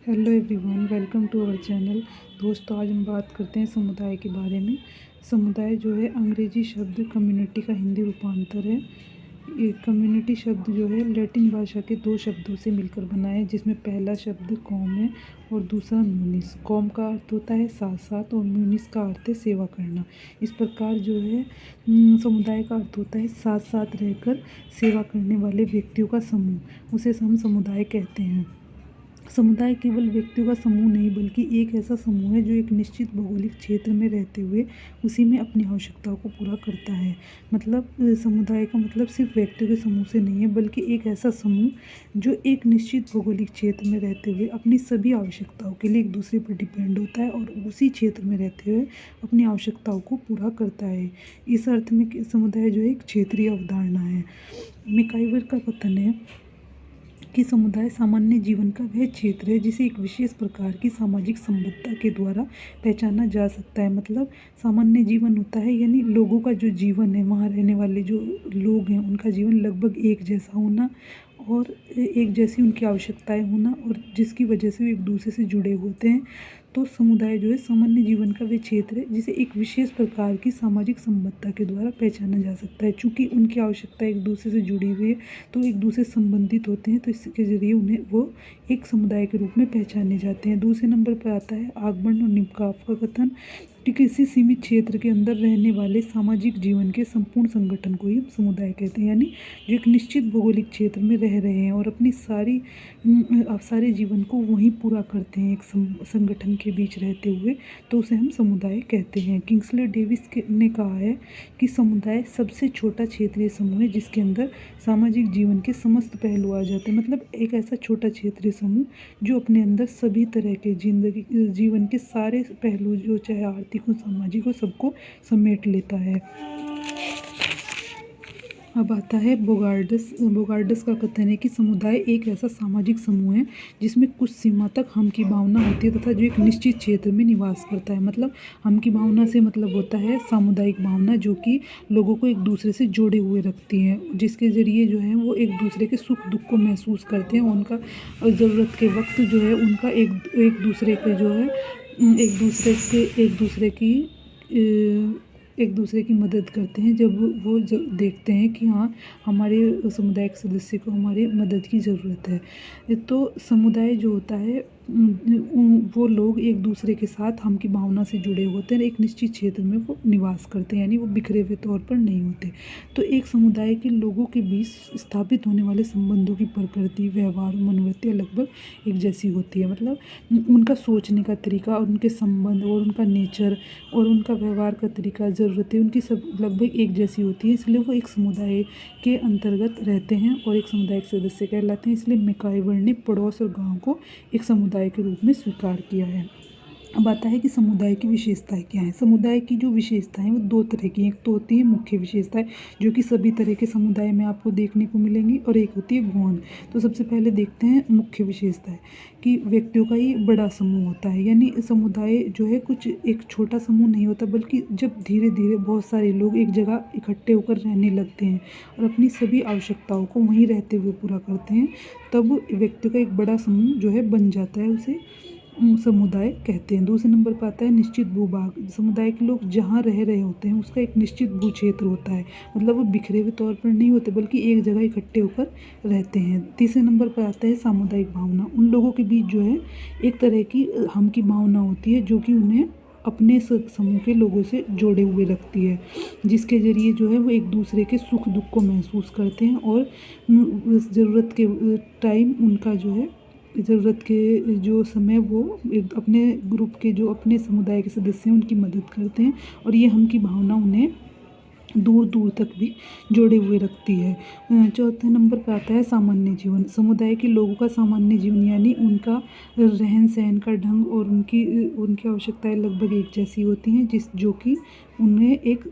Hello everyone, welcome to our channel. दोस्तों, आज हम बात करते हैं समुदाय के बारे में। समुदाय जो है अंग्रेजी शब्द कम्युनिटी का हिंदी रूपांतर है। ये कम्युनिटी शब्द जो है लैटिन भाषा के दो शब्दों से मिलकर बना है, जिसमें पहला शब्द कॉम है और दूसरा म्यूनिस। कॉम का अर्थ होता है साथ साथ और म्यूनिस का अर्थ है सेवा करना। इस प्रकार जो है समुदाय का अर्थ होता है साथ साथ रहकर सेवा करने वाले व्यक्तियों का समूह, उसे हम समुदाय कहते हैं। समुदाय केवल व्यक्तियों का समूह नहीं, बल्कि एक ऐसा समूह है जो एक निश्चित भौगोलिक क्षेत्र में रहते हुए उसी में अपनी आवश्यकताओं को पूरा करता है। मतलब समुदाय का मतलब सिर्फ व्यक्तियों के समूह से नहीं है, बल्कि एक ऐसा समूह जो एक निश्चित भौगोलिक क्षेत्र में रहते हुए अपनी सभी आवश्यकताओं के लिए एक दूसरे पर डिपेंड होता है और उसी क्षेत्र में रहते हुए अपनी आवश्यकताओं को पूरा करता है। इस अर्थ में कि समुदाय जो है एक क्षेत्रीय अवधारणा है। मैकाइवर का कथन है कि समुदाय सामान्य जीवन का वह क्षेत्र है जिसे एक विशेष प्रकार की सामाजिक संबद्धता के द्वारा पहचाना जा सकता है। मतलब सामान्य जीवन होता है यानी लोगों का जो जीवन है, वहाँ रहने वाले जो लोग हैं उनका जीवन लगभग एक जैसा होना और एक जैसी उनकी आवश्यकताएं होना, और जिसकी वजह से वो एक दूसरे से जुड़े होते हैं। तो समुदाय जो है सामान्य जीवन का वह क्षेत्र है जिसे एक विशेष प्रकार की सामाजिक संबद्धता के द्वारा पहचाना जा सकता है। चूँकि उनकी आवश्यकता एक दूसरे से जुड़ी हुई है, तो एक दूसरे से संबंधित होते हैं, तो इसके जरिए उन्हें वो एक समुदाय के रूप में पहचाने जाते हैं। दूसरे नंबर पर आता है आगमन और निम्काफ का कथन कि किसी सीमित क्षेत्र के अंदर रहने वाले सामाजिक जीवन के संपूर्ण संगठन को ही हम समुदाय कहते हैं। यानी जो एक निश्चित भौगोलिक क्षेत्र में रह रहे हैं और अपनी सारे जीवन को वहीं पूरा करते हैं एक संगठन के बीच रहते हुए, तो उसे हम समुदाय कहते हैं। किंग्सले डेविस ने कहा है कि समुदाय सबसे छोटा क्षेत्रीय समूह है जिसके अंदर सामाजिक जीवन के समस्त पहलू आ जाते हैं। मतलब एक ऐसा छोटा क्षेत्रीय समूह जो अपने अंदर सभी तरह के जीवन के सारे पहलू, जो चाहे आर्थिक हो सामाजिक हो, सबको समेट लेता है। अब आता है बोगार्डस का कथन है कि समुदाय एक ऐसा सामाजिक समूह है जिसमें कुछ सीमा तक हम की भावना होती है तथा जो एक निश्चित क्षेत्र में निवास करता है। मतलब हम की भावना से मतलब होता है सामुदायिक भावना, जो कि लोगों को एक दूसरे से जोड़े हुए रखती है, जिसके ज़रिए जो है वो एक दूसरे के सुख दुख को महसूस करते हैं। उनका ज़रूरत के वक्त जो है उनका एक दूसरे के जो है एक दूसरे की मदद करते हैं जब वो देखते हैं कि हाँ, हमारे समुदाय के सदस्य को हमारी मदद की ज़रूरत है। तो समुदाय जो होता है वो लोग एक दूसरे के साथ हम की भावना से जुड़े होते हैं, एक निश्चित क्षेत्र में वो निवास करते हैं, यानी वो बिखरे हुए तौर पर नहीं होते। तो एक समुदाय के लोगों के बीच स्थापित होने वाले संबंधों की प्रकृति, व्यवहार, मनोवृत्ति लगभग एक जैसी होती है। मतलब उनका सोचने का तरीका और उनके संबंध और उनका नेचर और उनका व्यवहार का तरीका, ज़रूरतें उनकी सब लगभग एक जैसी होती है। इसलिए वो एक समुदाय के अंतर्गत रहते हैं और एक समुदाय के सदस्य कहलाते हैं। इसलिए मैकाइवर ने पड़ोस और गाँव को एक समुदाय के रूप में स्वीकार किया है। अब आता है कि समुदाय की विशेषताएं क्या हैं। समुदाय की जो विशेषताएं वो दो तरह की, एक तो होती है मुख्य विशेषताएं जो कि सभी तरह के समुदाय में आपको देखने को मिलेंगी, और एक होती है गौण। तो सबसे पहले देखते हैं मुख्य विशेषताएं कि व्यक्तियों का ही बड़ा समूह होता है। यानी समुदाय जो है कुछ एक छोटा समूह नहीं होता, बल्कि जब धीरे धीरे बहुत सारे लोग एक जगह इकट्ठे होकर रहने लगते हैं और अपनी सभी आवश्यकताओं को वहीं रहते हुए पूरा करते हैं, तब व्यक्तियों का एक बड़ा समूह जो है बन जाता है, उसे समुदाय कहते हैं। दूसरे नंबर पर आता है निश्चित भूभाग। समुदाय के लोग जहाँ रह रहे होते हैं उसका एक निश्चित भू क्षेत्र होता है। मतलब वो बिखरे हुए तौर पर नहीं होते, बल्कि एक जगह इकट्ठे होकर रहते हैं। तीसरे नंबर पर आता है सामुदायिक भावना। उन लोगों के बीच जो है एक तरह की हम की भावना होती है जो कि उन्हें अपने समूह के लोगों से जोड़े हुए रखती है, जिसके ज़रिए जो है वो एक दूसरे के सुख दुख को महसूस करते हैं और ज़रूरत के टाइम उनका जो है ज़रूरत के जो समय वो अपने ग्रुप के जो अपने समुदाय के सदस्य हैं उनकी मदद करते हैं, और ये हम की भावना उन्हें दूर दूर तक भी जोड़े हुए रखती है। चौथे नंबर पर आता है सामान्य जीवन। समुदाय के लोगों का सामान्य जीवन यानी उनका रहन सहन का ढंग और उनकी आवश्यकताएं लगभग एक जैसी होती हैं, जो कि उन्हें एक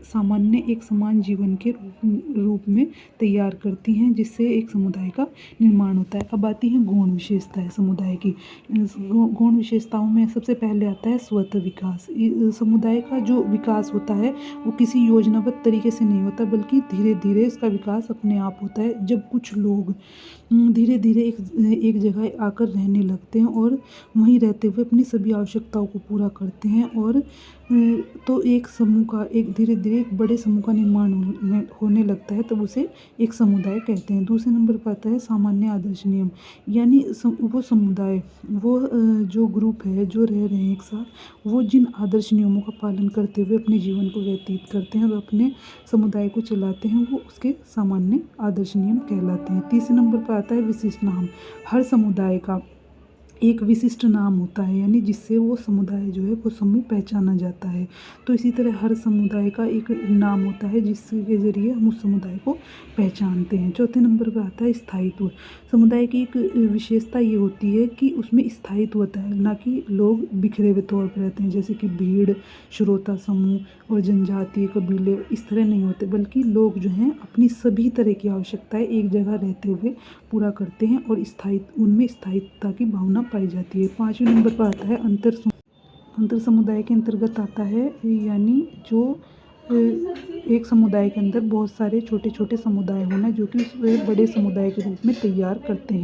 समान जीवन के रूप में तैयार करती हैं, जिससे एक समुदाय का निर्माण होता है। अब आती हैं गौण विशेषताएं समुदाय की। गौण विशेषताओं में सबसे पहले आता है स्वतः विकास। समुदाय का जो विकास होता है वो किसी योजनाबद्ध तरीके से नहीं होता, बल्कि धीरे धीरे इसका विकास अपने आप होता है। जब कुछ लोग धीरे धीरे एक जगह आकर रहने रखते हैं और वहीं रहते हुए अपनी सभी आवश्यकताओं को पूरा करते हैं। और तो एक समूह का एक धीरे धीरे एक बड़े समूह का निर्माण होने लगता है, तब उसे एक समुदाय कहते हैं। दूसरे नंबर पर आता है सामान्य आदर्श नियम, यानी वो समुदाय, वो जो ग्रुप है जो रह रहे हैं एक साथ, वो जिन आदर्श नियमों का पालन करते हुए अपने जीवन को व्यतीत करते हैं और अपने समुदाय को चलाते हैं, वो उसके सामान्य आदर्श नियम कहलाते हैं। तीसरे नंबर पर आता है विशिष्ट नाम। हर समुदाय का एक विशिष्ट नाम होता है, यानी जिससे वो समुदाय जो है वो समूह पहचाना जाता है। तो इसी तरह हर समुदाय का एक नाम होता है जिसके ज़रिए हम उस समुदाय को पहचानते हैं। चौथे नंबर पर आता है स्थायित्व। समुदाय की एक विशेषता ये होती है कि उसमें स्थायित्व होता है, ना कि लोग बिखरे हुए तौर पर रहते हैं, जैसे कि भीड़, श्रोता समूह और जनजातीय कबीले इस तरह नहीं होते, बल्कि लोग जो हैं अपनी सभी तरह की आवश्यकताएं एक जगह रहते हुए पूरा करते हैं और उनमें स्थायित्वता की भावना पाई जाती है। पाँचवें नंबर पर आता है अंतर समुदाय के अंतर्गत आता है, यानी जो एक समुदाय के अंदर बहुत सारे छोटे छोटे समुदाय होना, जो कि उस बड़े समुदाय के रूप में तैयार करते हैं।